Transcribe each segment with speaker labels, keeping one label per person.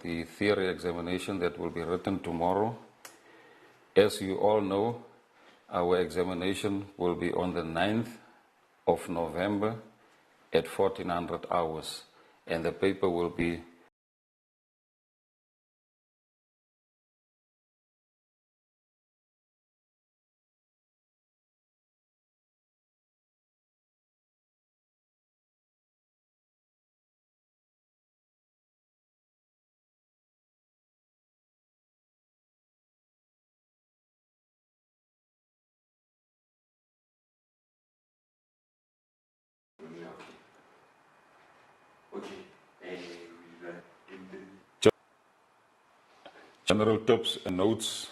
Speaker 1: the theory examination that will be written tomorrow. As you all know, our examination will be on the 9th of November at 1400 hours, and the paper will be general tips and notes,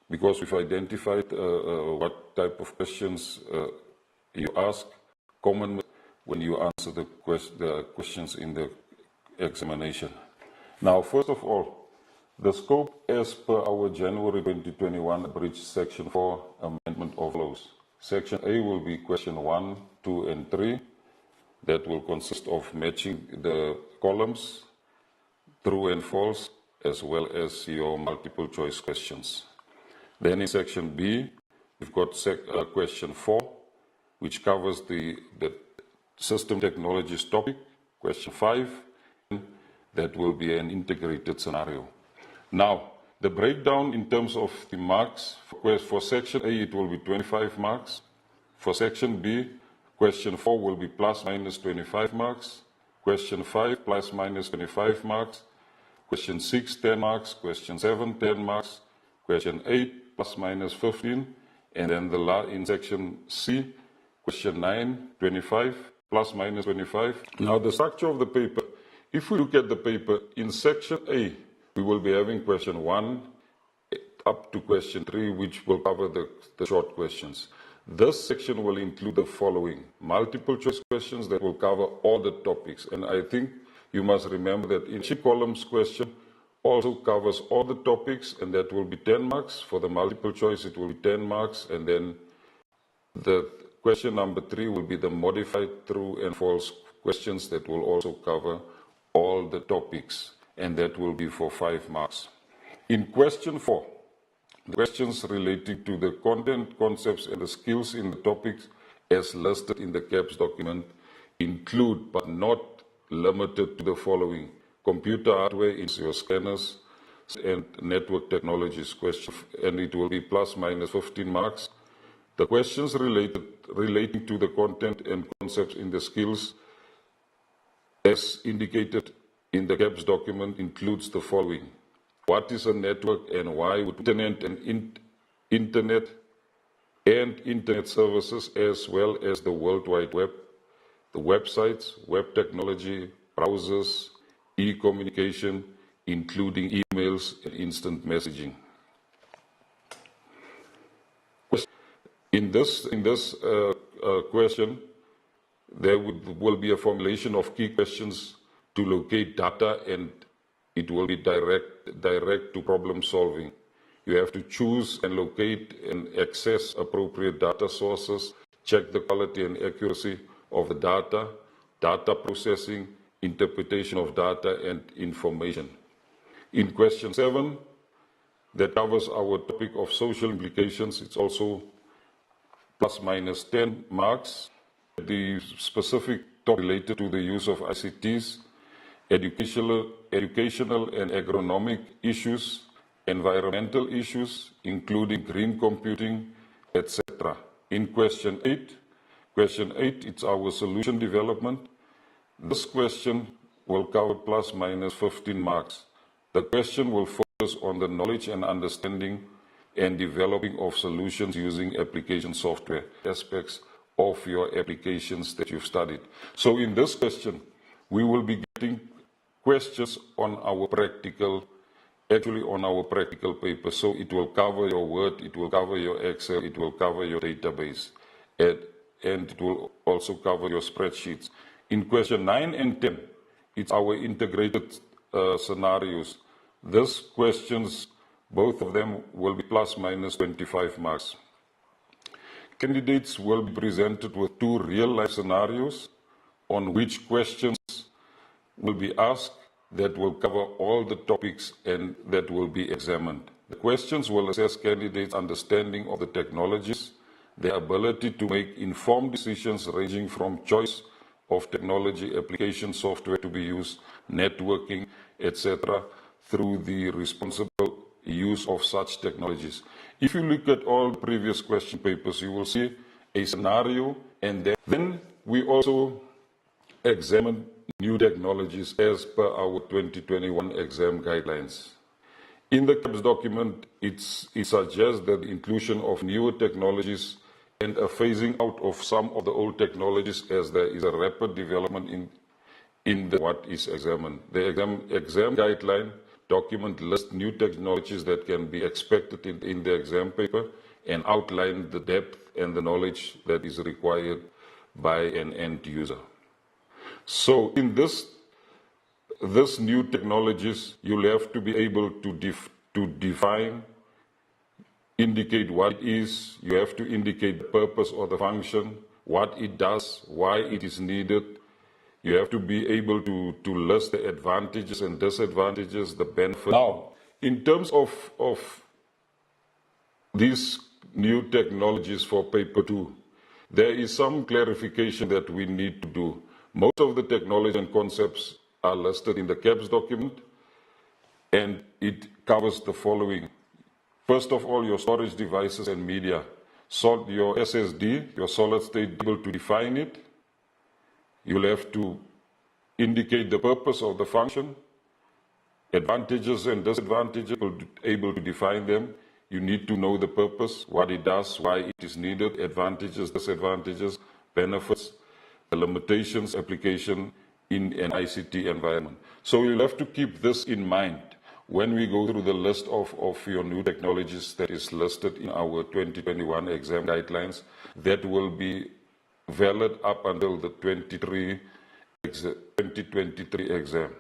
Speaker 1: because we've identified what type of questions you ask, common when you answer the questions in the examination. Now, first of all, the scope as per our January 2021 Abridged Section 4 amendment follows. Section A will be question 1, 2, and 3. That will consist of matching the columns, true and false, as well as your multiple choice questions. Then in section B, we've got question 4, which covers the system technologies topic. Question 5, that will be an integrated scenario. Now, the breakdown in terms of the marks, for section A, it will be 25 marks. For section B, question 4 will be plus minus 25 marks. Question 5, plus minus 25 marks. Question 6, 10 marks. Question 7, 10 marks. Question 8, plus minus 15. And then in section C, question 9, 25, plus minus 25. Now the structure of the paper, if we look at the paper, in section A, we will be having question 1 up to question 3, which will cover the short questions. This section will include the following: multiple choice questions that will cover all the topics. And I think you must remember that each column's question also covers all the topics, and that will be 10 marks. For the multiple choice, it will be 10 marks. And then the question number 3 will be the modified true and false questions that will also cover all the topics, and that will be for 5 marks. In question 4, the questions relating to the content, concepts, and the skills in the topics as listed in the CAPS document include, but not limited to, the following: computer hardware in your scanners and network technologies question, and it will be plus minus 15 marks. The questions relating to the content and concepts in the skills as indicated in the CAPS document includes the following: what is a network and why would internet and internet services, as well as the World Wide Web, the websites, web technology, browsers, e-communication, including emails and instant messaging. In this question, there will be a formulation of key questions to locate data, and it will be direct to problem solving. You have to choose and locate and access appropriate data sources, check the quality and accuracy of the data, data processing, interpretation of data and information. In question 7, that covers our topic of social implications. It's also plus minus 10 marks. The specific topic related to the use of ICTs, educational and agronomic issues, environmental issues, including green computing, etc. In question 8, it's our solution development. This question will cover plus minus 15 marks. The question will focus on the knowledge and understanding and developing of solutions using application software, aspects of your applications that you've studied. So in this question, we will be getting questions on our practical paper. So it will cover your Word, it will cover your Excel, it will cover your database, and it will also cover your spreadsheets. In question 9 and 10, it's our integrated scenarios. These questions, both of them, will be plus minus 25 marks. Candidates will be presented with 2 real-life scenarios on which questions will be asked. that will cover all the topics and that will be examined. The questions will assess candidates' understanding of the technologies, their ability to make informed decisions ranging from choice of technology, application software to be used, networking, etc., through the responsible use of such technologies. If you look at all previous question papers, you will see a scenario, and then we also examine new technologies as per our 2021 exam guidelines. In the CAPS document, it suggests that the inclusion of newer technologies and a phasing out of some of the old technologies as there is a rapid development in what is examined. The exam guideline document lists new technologies that can be expected in the exam paper and outline the depth and the knowledge that is required by an end user. So in this new technologies, you'll have to be able to define, indicate what it is, you have to indicate the purpose or the function, what it does, why it is needed. You have to be able to list the advantages and disadvantages, the benefits. Now, in terms of these new technologies for paper 2, there is some clarification that we need to do. Most of the technology and concepts are listed in the CAPS document, and it covers the following. First of all, your storage devices and media. So your SSD, your solid state, able to define it. You'll have to indicate the purpose of the function, advantages and disadvantages, able to define them. You need to know the purpose, what it does, why it is needed, advantages, disadvantages, benefits, the limitations, application in an ICT environment. So you'll have to keep this in mind when we go through the list of your new technologies that is listed in our 2021 exam guidelines that will be valid up until the 2023 exam.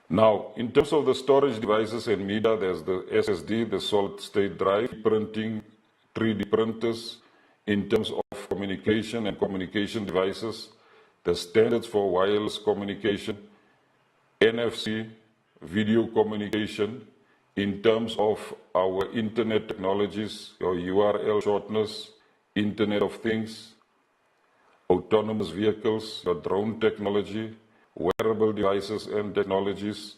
Speaker 1: Now, in terms of the storage devices and media, there's the SSD, the solid state drive, printing, 3D printers. In terms of communication and communication devices, the standards for wireless communication, NFC, video communication. In terms of our internet technologies, your URL shorteners, Internet of Things, autonomous vehicles, your drone technology, wearable devices and technologies,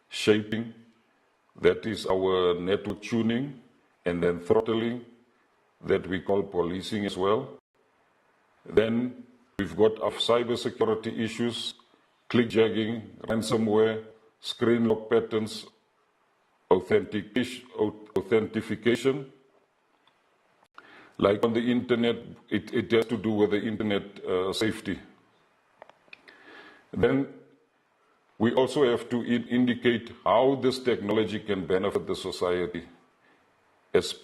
Speaker 1: shaping, that is our network tuning, and then throttling, that we call policing as well. Then we've got our cybersecurity issues, clickjacking, ransomware, screen lock patterns, authentication. Like on the internet, it has to do with the internet safety. Then we also have to indicate how this technology can benefit the society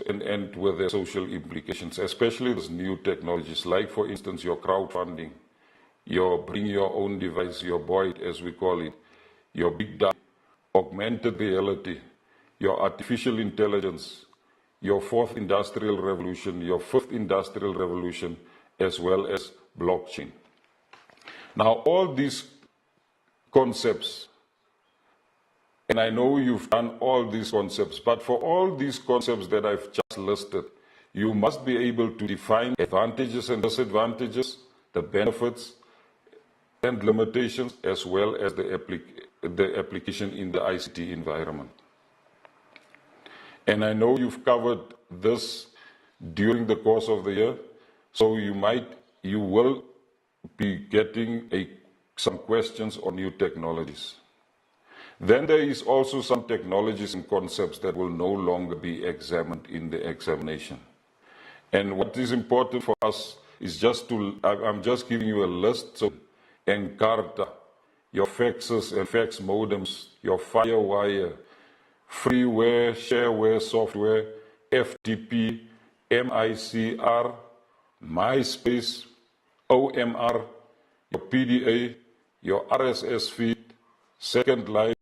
Speaker 1: and with their social implications, especially these new technologies, like for instance your crowdfunding, your bring your own device, your BOID as we call it, your big data, augmented reality, your artificial intelligence, your fourth industrial revolution, your fifth industrial revolution, as well as blockchain. Now, all these concepts, and I know you've done all these concepts, but for all these concepts that I've just listed, you must be able to define advantages and disadvantages, the benefits and limitations, as well as the application in the ICT environment. And I know you've covered this during the course of the year, so you will be getting some questions on new technologies. Then there is also some technologies and concepts that will no longer be examined in the examination. And what is important for us is I'm just giving you a list. So Encarta, your faxes and fax modems, your Firewire, freeware, shareware software, FTP, MICR, MySpace, OMR, your PDA, your RSS feed, Second Life,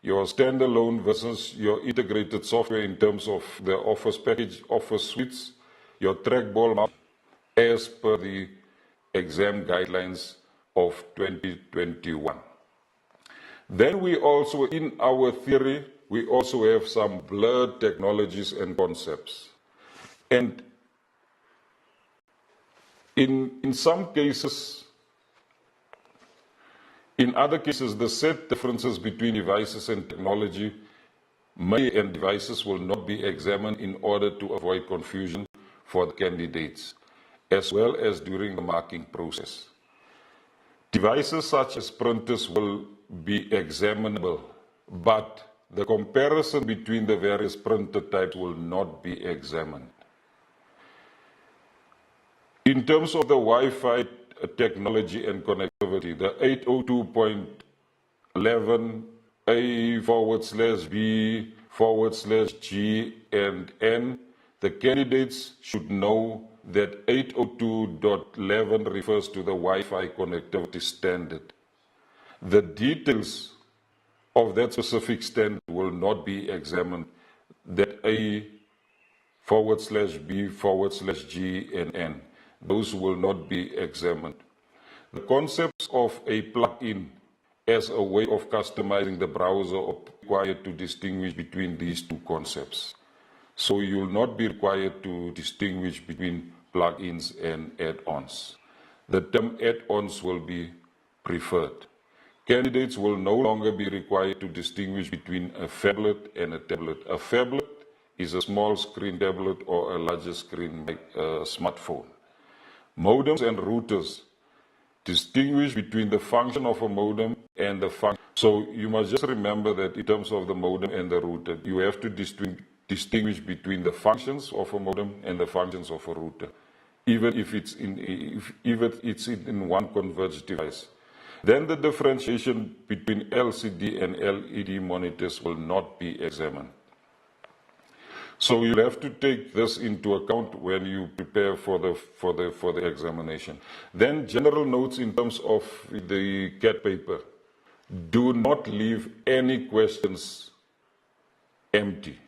Speaker 1: your standalone versus your integrated software in terms of the Office package, Office suites, your trackball map, as per the exam guidelines of 2021. Then we also, in our theory, we also have some blurred technologies and concepts. And in some cases, in other cases, the set differences between devices and technology and devices will not be examined in order to avoid confusion for the candidates, as well as during the marking process. Devices such as printers will be examinable, but the comparison between the various printer types will not be examined. In terms of the Wi-Fi technology and connectivity, the 802.11a/b/g and n, the candidates should know that 802.11 refers to the Wi-Fi connectivity standard. The details of that specific standard will not be examined, that a/b/g and n. Those will not be examined. The concepts of a plugin as a way of customizing the browser are required to distinguish between these two concepts. So you will not be required to distinguish between plugins and add-ons. The term add-ons will be preferred. Candidates will no longer be required to distinguish between a phablet and a tablet. A phablet is a small screen tablet or a larger screen smartphone. Modems and routers distinguish between the function of a modem and the function. So you must just remember that in terms of the modem and the router, you have to distinguish between the functions of a modem and the functions of a router, even if it's in one converged device. Then the differentiation between LCD and LED monitors will not be examined. So you'll have to take this into account when you prepare for the examination. Then general notes in terms of the CAT paper. Do not leave any questions empty.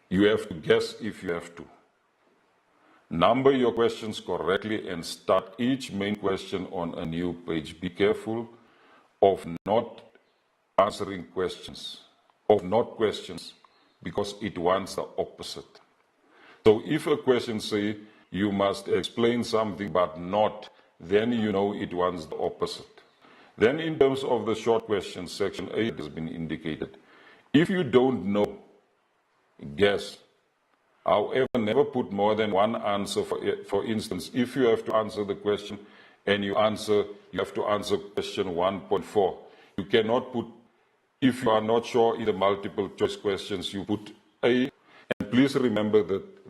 Speaker 1: You have to guess if you have to. Number your questions correctly and start each main question on a new page. Be careful of not answering questions, because it wants the opposite. So if a question says you must explain something but not, then you know it wants the opposite. Then in terms of the short questions, section 8 has been indicated. If you don't know, guess. However, never put more than one answer. For instance, if you have to answer the question and you have to answer question 1.4. You cannot put, if you are not sure in the multiple choice questions, you put A. And please remember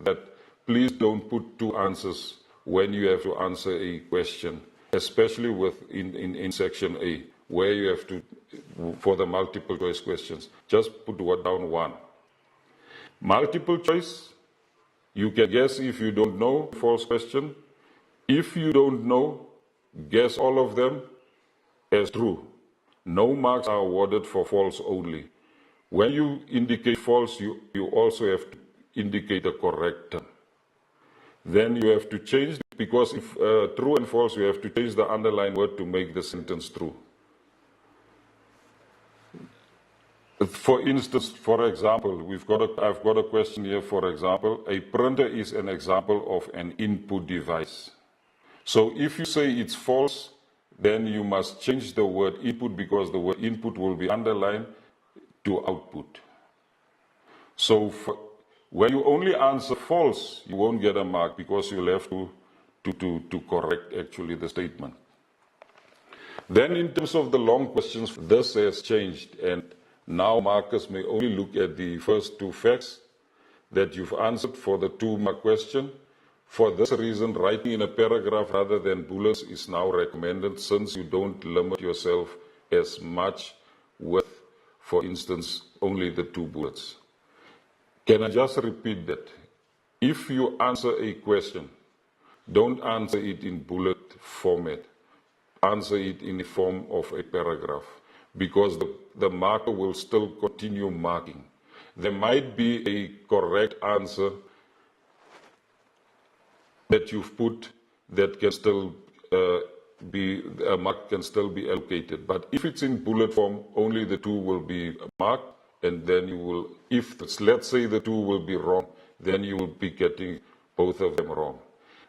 Speaker 1: that please don't put two answers when you have to answer a question, especially in section A, where you have to, for the multiple choice questions, just put down one. Multiple choice, you can guess if you don't know, false question. If you don't know, guess all of them as true. No marks are awarded for false only. When you indicate false, you also have to indicate the correct term. Then you have to change, because if true and false, you have to change the underlined word to make the sentence true. For instance, for example, I've got a question here, for example, a printer is an example of an input device. So if you say it's false, then you must change the word input, because the word input will be underlined to output. So when you only answer false, you won't get a mark, because you'll have to correct actually the statement. Then in terms of the long questions, this has changed, and now markers may only look at the first two facts that you've answered for the 2-mark question. For this reason, writing in a paragraph rather than bullets is now recommended, since you don't limit yourself as much with, for instance, only the 2 bullets. Can I just repeat that? If you answer a question, don't answer it in bullet format. Answer it in the form of a paragraph, because the marker will still continue marking. There might be a correct answer that you've put that can still a mark can still be allocated. But if it's in bullet form, only the 2 will be marked, and then you will, if let's say the 2 will be wrong, then you will be getting both of them wrong.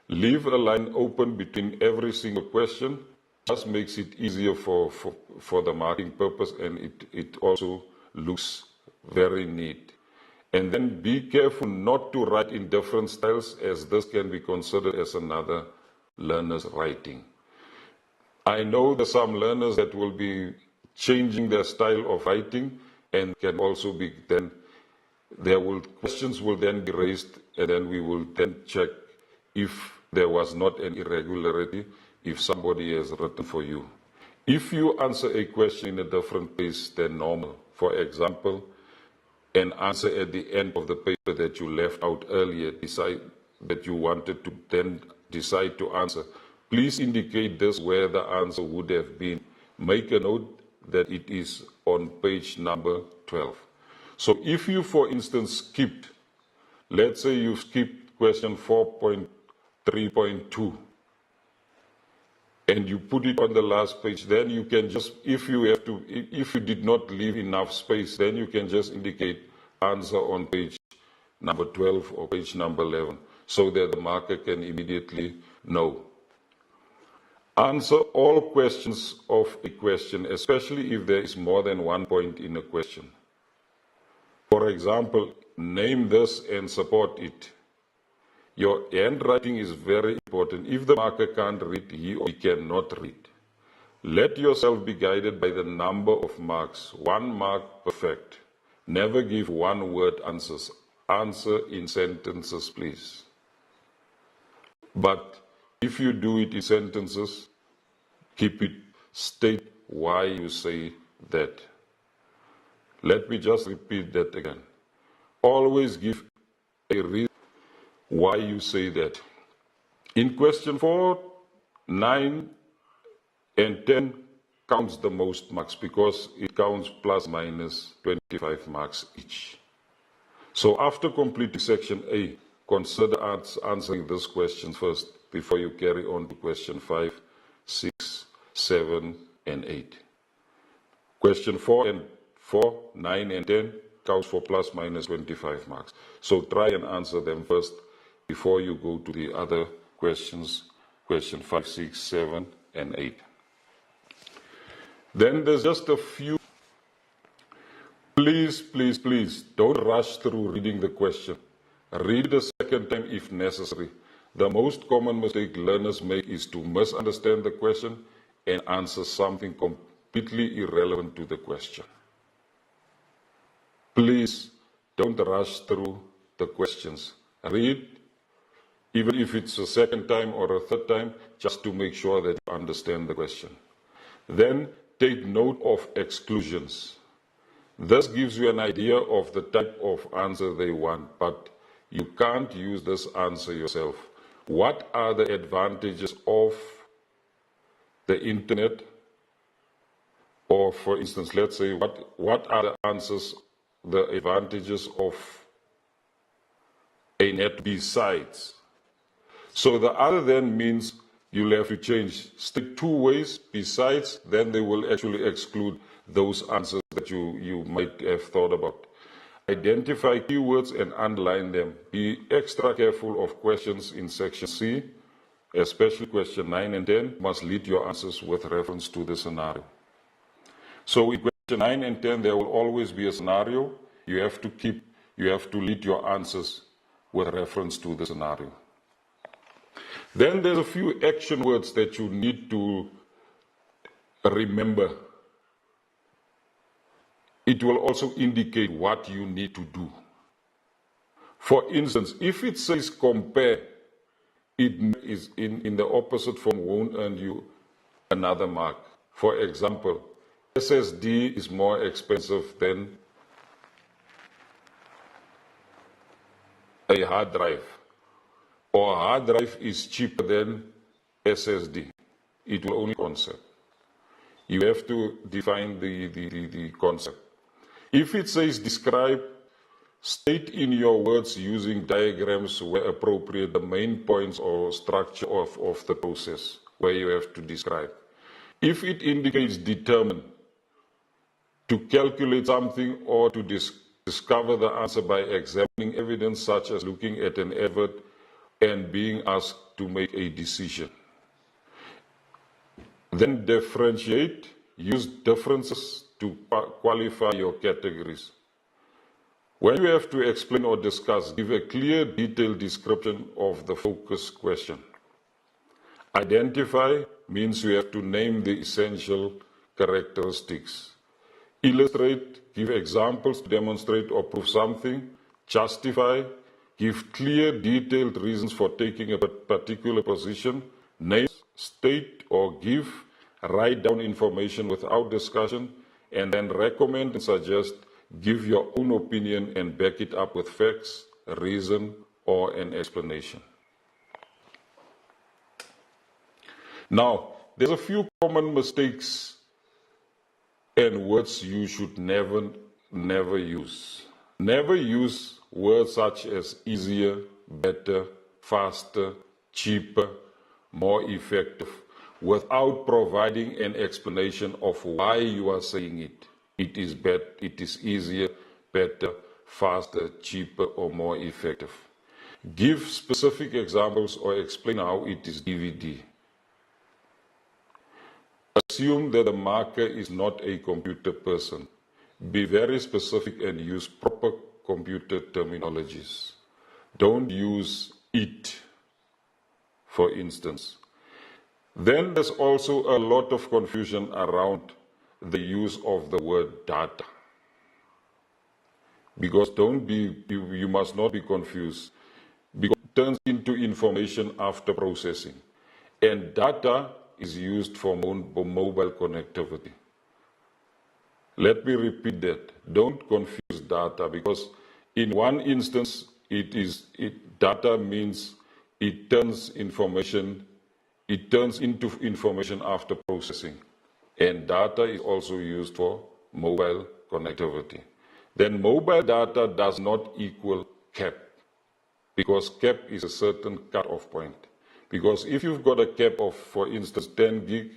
Speaker 1: Leave a line open between every single question. Just makes it easier for the marking purpose, and it also looks very neat. And then be careful not to write in different styles, as this can be considered as another learner's writing. I know there are some learners that will be changing their style of writing, and can also be then, questions will then be raised, and then we will then check if there was not an irregularity, if somebody has written for you. If you answer a question in a different place than normal, for example, an answer at the end of the paper that you left out earlier, that you wanted to then decide to answer, please indicate this where the answer would have been. Make a note that it is on page number 12. So if you, for instance, skipped, let's say you skipped question 4.3.2, and you put it on the last page, then you can just, if you did not leave enough space, then you can just indicate answer on page number 12 or page number 11, so that the marker can immediately know. Answer all questions of a question, especially if there is more than one point in a question. For example, name this and support it. Your handwriting is very important. If the marker can't read, he or she cannot read. Let yourself be guided by the number of marks. 1 mark perfect. Never give one-word answers. Answer in sentences, please. But if you do it in sentences, state why you say that. Let me just repeat that again. Always give a reason why you say that. In question 4, 9, and 10 counts the most marks, because it counts plus minus 25 marks each. So after completing section A, consider answering this question first before you carry on to question 5, 6, 7, and 8. Question 4, 9, and 10 counts for plus minus 25 marks. So try and answer them first before you go to the other questions, question 5, 6, 7, and 8. Then there's just a few. Please, please, please, don't rush through reading the question. Read it a second time if necessary. The most common mistake learners make is to misunderstand the question and answer something completely irrelevant to the question. Please don't rush through the questions. Read, even if it's a second time or a third time, just to make sure that you understand the question. Then take note of exclusions. This gives you an idea of the type of answer they want, but you can't use this answer yourself. What are the advantages of the internet? Or for instance, let's say, what are the answers, the advantages of a net besides? So the other then means you'll have to change. Stick 2 ways besides, then they will actually exclude those answers that you might have thought about. Identify keywords and underline them. Be extra careful of questions in section C, especially question 9 and 10, must lead your answers with reference to the scenario. So in question 9 and 10, there will always be a scenario. You have to lead your answers with reference to the scenario. Then there's a few action words that you need to remember. It will also indicate what you need to do. For instance, if it says compare, it is in the opposite form won't earn you another mark. For example, SSD is more expensive than a hard drive, or a hard drive is cheaper than SSD. It will only concept. You have to define the concept. If it says describe, state in your words using diagrams where appropriate the main points or structure of the process. where you have to describe. If it indicates determine, to calculate something or to discover the answer by examining evidence such as looking at an advert and being asked to make a decision. Then differentiate, use differences to qualify your categories. When you have to explain or discuss, give a clear, detailed description of the focus question. Identify means you have to name the essential characteristics. Illustrate, give examples to demonstrate or prove something. Justify, give clear, detailed reasons for taking a particular position. Name, state or give, write down information without discussion, and then recommend and suggest, give your own opinion and back it up with facts, a reason, or an explanation. Now, there's a few common mistakes and words you should never use. Never use words such as easier, better, faster, cheaper, more effective, without providing an explanation of why you are saying it. It is better, it is easier, better, faster, cheaper, or more effective. Give specific examples or explain how it is DVD. Assume that the marker is not a computer person. Be very specific and use proper computer terminologies. Don't use it, for instance. Then there's also a lot of confusion around the use of the word data. Because you must not be confused. Because it turns into information after processing. And data is used for mobile connectivity. Let me repeat that. Don't confuse data, because in one instance, data means it turns into information after processing. And data is also used for mobile connectivity. Then mobile data does not equal cap, because cap is a certain cut-off point. Because if you've got a cap of, for instance, 10 gig,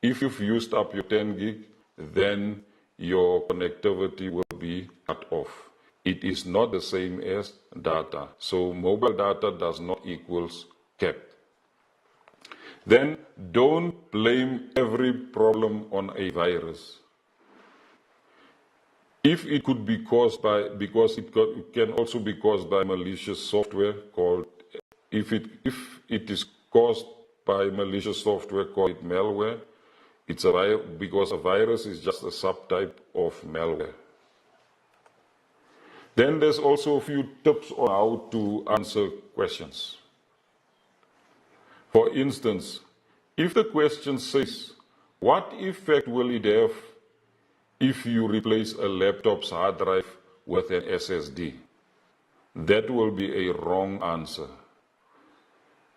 Speaker 1: if you've used up your 10 gig, then your connectivity will be cut off. It is not the same as data. So mobile data does not equals cap. Then don't blame every problem on a virus. If it could be caused by, because it can also be caused by malicious software called, if it is caused by malicious software called malware, it's because a virus is just a subtype of malware. Then there's also a few tips on how to answer questions. For instance, if the question says, what effect will it have if you replace a laptop's hard drive with an SSD? That will be a wrong answer.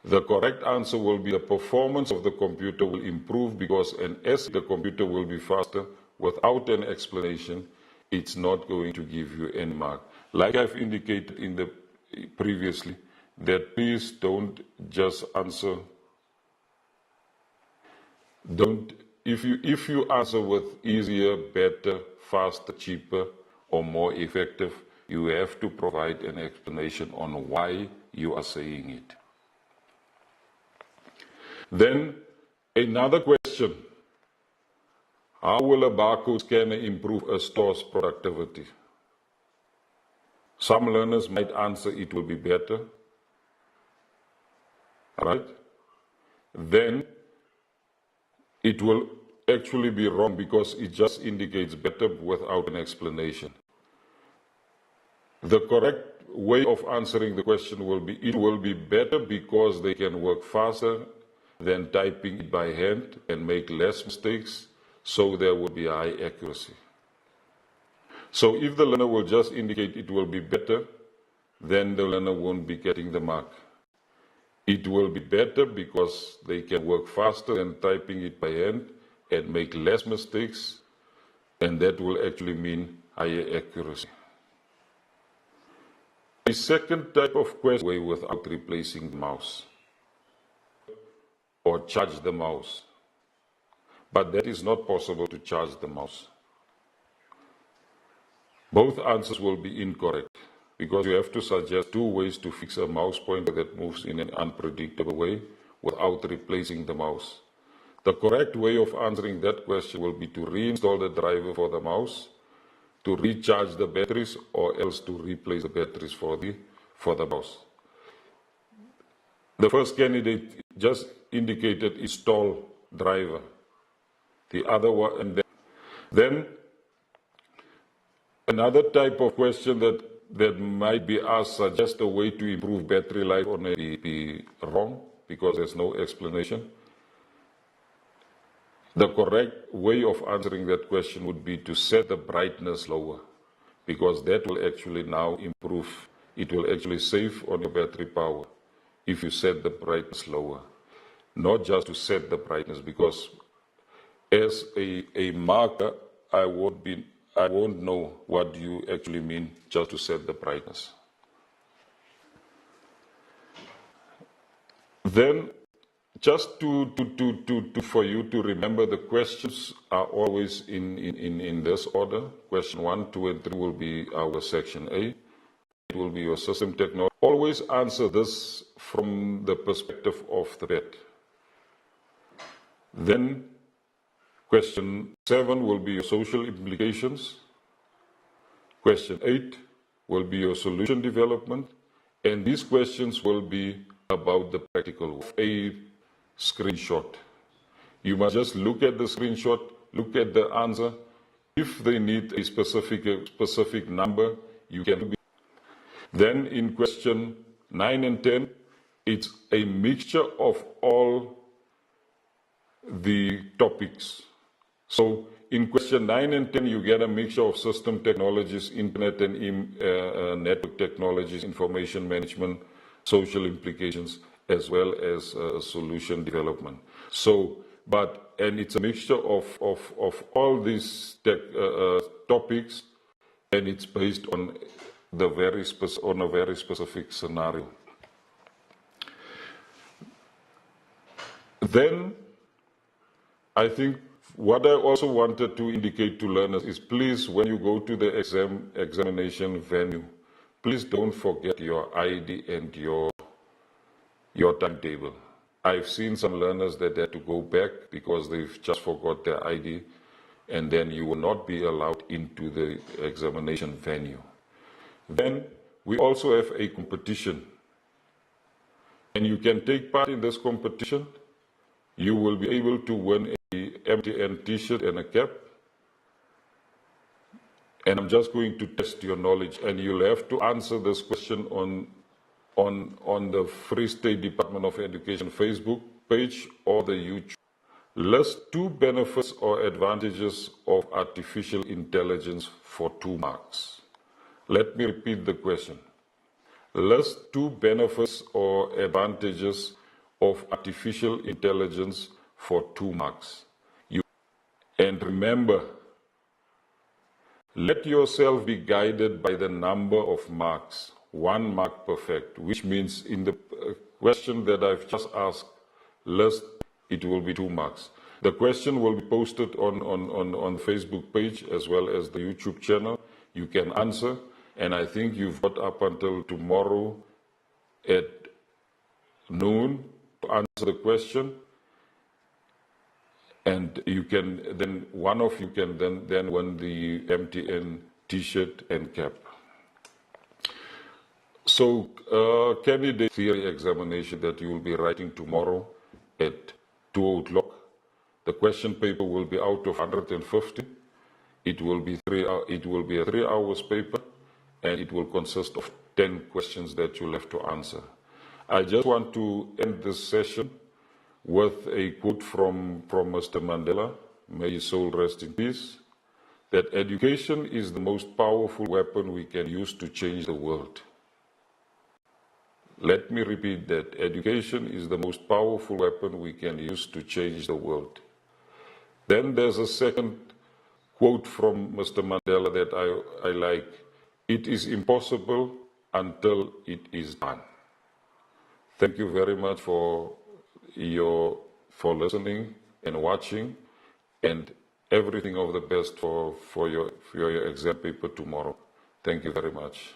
Speaker 1: The correct answer will be the performance of the computer will improve because the computer will be faster. Without an explanation, it's not going to give you any mark. Like I've indicated previously, that please don't just answer. If you answer with easier, better, faster, cheaper, or more effective, you have to provide an explanation on why you are saying it. Then another question, how will a barcode scanner improve a store's productivity? Some learners might answer it will be better, right? Then it will actually be wrong because it just indicates better without an explanation. The correct way of answering the question will be, it will be better because they can work faster than typing it by hand and make less mistakes, so there will be high accuracy. So if the learner will just indicate it will be better, then the learner won't be getting the mark. It will be better because they can work faster than typing it by hand and make less mistakes, and that will actually mean higher accuracy. The second type of question, way without replacing the mouse. or charge the mouse. But that is not possible to charge the mouse. Both answers will be incorrect because you have to suggest two ways to fix a mouse pointer that moves in an unpredictable way without replacing the mouse. The correct way of answering that question will be to reinstall the driver for the mouse, to recharge the batteries, or else to replace the batteries for the mouse. The first candidate just indicated install driver. The other one, and then another type of question that might be asked suggests a way to improve battery life or maybe be wrong because there's no explanation. The correct way of answering that question would be to set the brightness lower because that will actually now improve. It will actually save on your battery power if you set the brightness lower. Not just to set the brightness because as a marker, I won't know what you actually mean just to set the brightness. Then, just for you to remember, the questions are always in this order. Question 1, 2, and 3 will be our section A. It will be your system technology. Always answer this from the perspective of the pet. Then, question 7 will be your social implications. Question 8 will be your solution development. And these questions will be about the practical, a screenshot. You must just look at the screenshot, look at the answer. If they need a specific number, you can. Then in question 9 and 10, it's a mixture of all the topics. So in question 9 and 10, you get a mixture of system technologies, internet and network technologies, information management, social implications, as well as solution development. So, and it's a mixture of all these topics, and it's based on a very specific scenario. Then, I think what I also wanted to indicate to learners is please, when you go to the examination venue, please don't forget your ID and your timetable. I've seen some learners that had to go back because they've just forgot their ID, and then you will not be allowed into the examination venue. Then we also have a competition, and you can take part in this competition. You will be able to win a MTN t-shirt and a cap. And I'm just going to test your knowledge, and you'll have to answer this question on the Free State Department of Education Facebook page or the YouTube. List 2 benefits or advantages of artificial intelligence for 2 marks. Let me repeat the question. List 2 benefits or advantages of artificial intelligence for 2 marks. And remember, let yourself be guided by the number of marks, 1 mark perfect, which means in the question that I've just asked, list, it will be 2 marks. The question will be posted on Facebook page as well as the YouTube channel. You can answer, and I think you've got up until tomorrow at noon to answer the question. And you can then, one of you can then win the MTN t-shirt and cap. So candidate theory examination that you will be writing tomorrow at 2 o'clock. The question paper will be out of 150. It will be a 3 hours paper, and it will consist of 10 questions that you'll have to answer. I just want to end this session with a quote from Mr. Mandela, may his soul rest in peace, that education is the most powerful weapon we can use to change the world. Let me repeat that. Education is the most powerful weapon we can use to change the world. Then there's a second quote from Mr. Mandela that I like. It is impossible until it is done. Thank you very much for your for listening and watching, and everything of the best for your exam paper tomorrow. Thank you very much.